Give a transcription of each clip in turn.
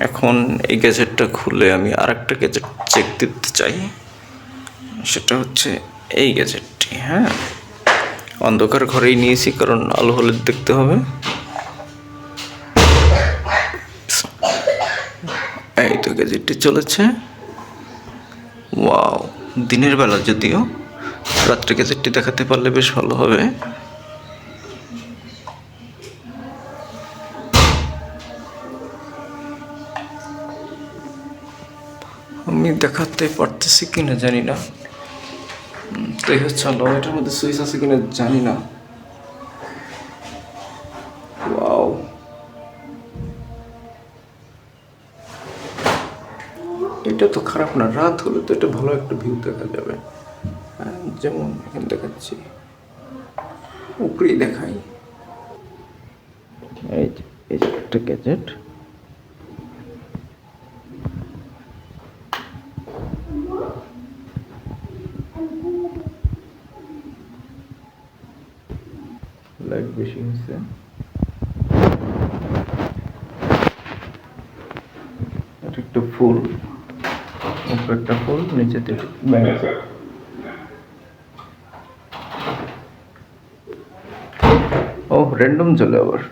এখন এই গ্যাজেটটা খুলে আমি আরেকটা গ্যাজেট চেক দিতে চাই, সেটা হচ্ছে এই গ্যাজেটটি। হ্যাঁ, অন্ধকার ঘরেই নিয়েছি কারণ আলো হলে দেখতে হবে। এই তো গ্যাজেটটি চলেছে। ওয়াও, দিনের বেলা যদিও, রাত্রে গ্যাজেটটি দেখাতে পারলে বেশ ভালো হবে। আমি দেখাতে পারতেছি কিনা জানি না, তো এই হচ্ছে আলো। এটার মধ্যে সুইচ আছে কিনা জানি না। ওয়াও, এটা তো খারাপ না। রাত হলে তো এটা ভালো একটা ভিউ দেখা যাবে। যেমন এখানে দেখাচ্ছি, উপরেই দেখাই। এই যে একটা গ্যাজেট, লাইট বেশি হয়েছে। এটা একটা ফুল, উপরে একটা ফুল, নিচেতে ব্যাংক। ও, র্যান্ডম চলে আবার।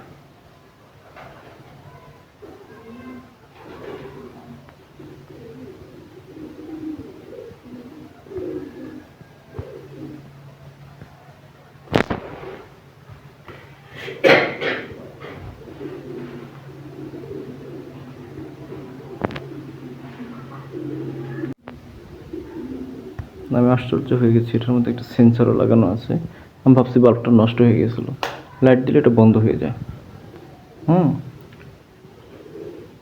আমি আশ্চর্য হয়ে গেছি, এটার মধ্যে একটা সেন্সরও লাগানো আছে। আমি ভাবছি বাল্বটা নষ্ট হয়ে গেছিল, লাইট দিলে এটা বন্ধ হয়ে যায়।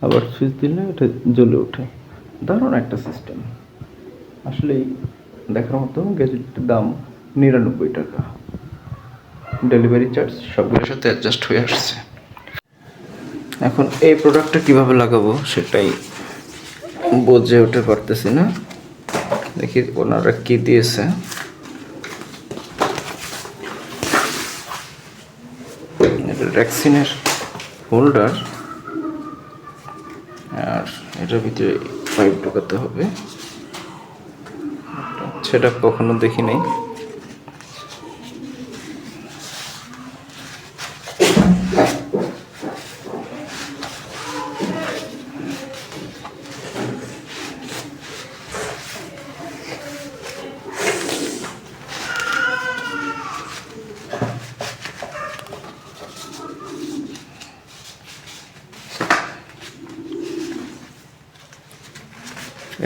আবার সুইচ দিলে এটা জ্বলে ওঠে। দারুণ একটা সিস্টেম আসলেই, দেখার মতো। গ্যাজেটের দাম 99 টাকা, ডেলিভারি চার্জ সবগুলোর সাথে অ্যাডজাস্ট হয়ে আসছে। এখন এই প্রোডাক্টটা কিভাবে লাগাবো সেটাই বুঝে উঠতে পারতেছি না। দেখি ওনারা কি দিয়েছে। এটা রেক্সিনের হোল্ডার, আর এটার ভিতরে পাইপ ঢোকাতে হবে। সেটা কখনো দেখি নাই।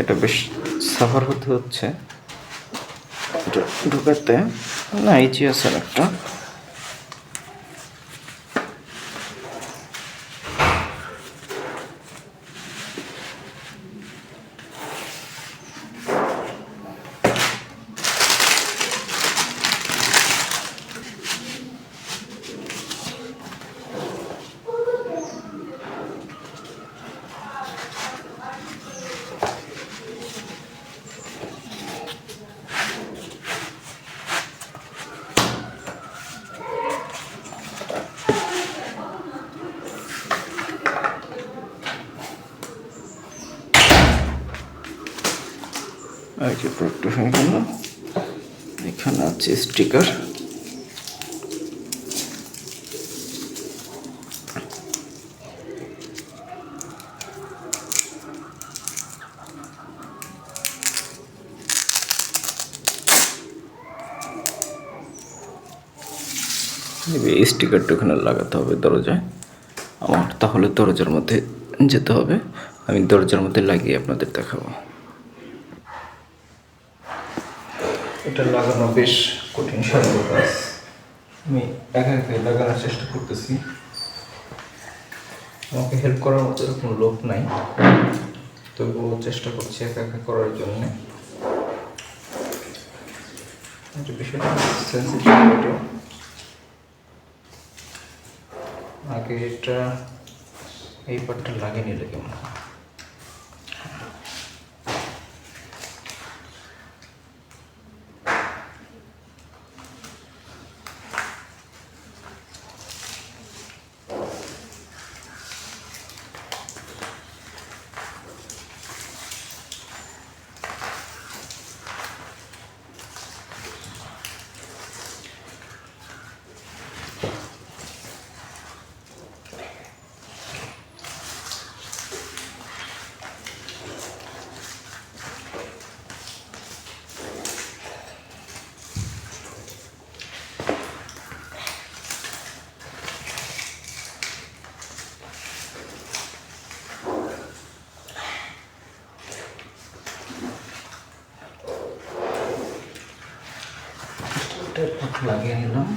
এটা বেশ সাফার হতে হচ্ছে এটা ঢুকাতে। না, ইজি আছে একটা। এই যে প্রোডাক্ট হয়ে গেল। এখানে আছে স্টিকার। এই স্টিকারটা ওখানে লাগাতে হবে দরজায় আমার, তাহলে দরজার মধ্যে যেতে হবে। আমি দরজার মধ্যে লাগিয়ে আপনাদের দেখাবো। এটা লাগানো বেশ কঠিন সাধ্য কাজ। আমি একা একাই লাগানোর চেষ্টা করতেছি, আমাকে হেল্প করার মতো এরকম লোক নাই, তবুও চেষ্টা করছি একা একা করার জন্য। বিষয়টা সেন্সিটিভ ভিডিও। আগে এটা এই পার্টটা লাগিয়ে নিলে কেমন হয়। লাগিয়ে নিলাম।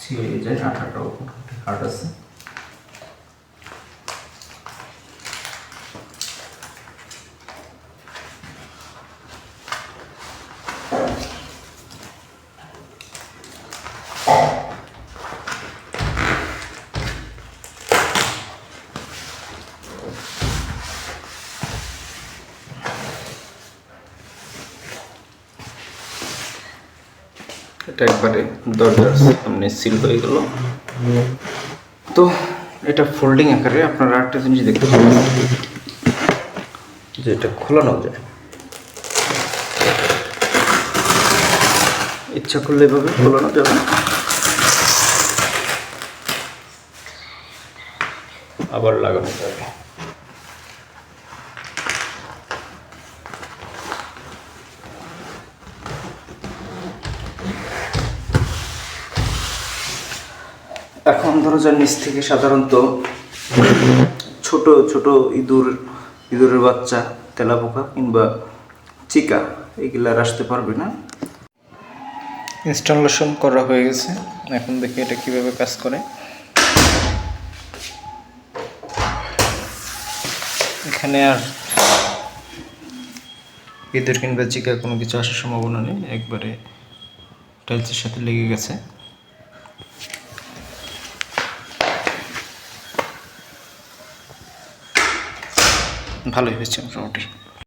ছিঁড়ে যায়, আঠাটাও হার্ড আছে। এটা একবারে দরজার সামনে সিল হয়ে গেল। তো এটা ফোল্ডিং আকারে আপনারা একটা জিনিস দেখতে পাবেন যে এটা খোলানো যায়, ইচ্ছা করলে এভাবে খোলানো যাবে, আবার লাগানো যাবে। এখন দরজার নিচ থেকে সাধারণত ছোট ছোট ইঁদুরের বাচ্চা, তেলাপোকা কিংবা চিকা এগুলা আর আসতে পারবে না। ইনস্টলেশন করা হয়ে গেছে, এখন দেখি এটা কিভাবে কাজ করে। এখানে আর ইঁদুর কিংবা চিকা কোনো কিছু আসার সম্ভাবনা নেই, একবারে টাইলসের সাথে লেগে গেছে। ভালোই হয়েছে মোটামুটি।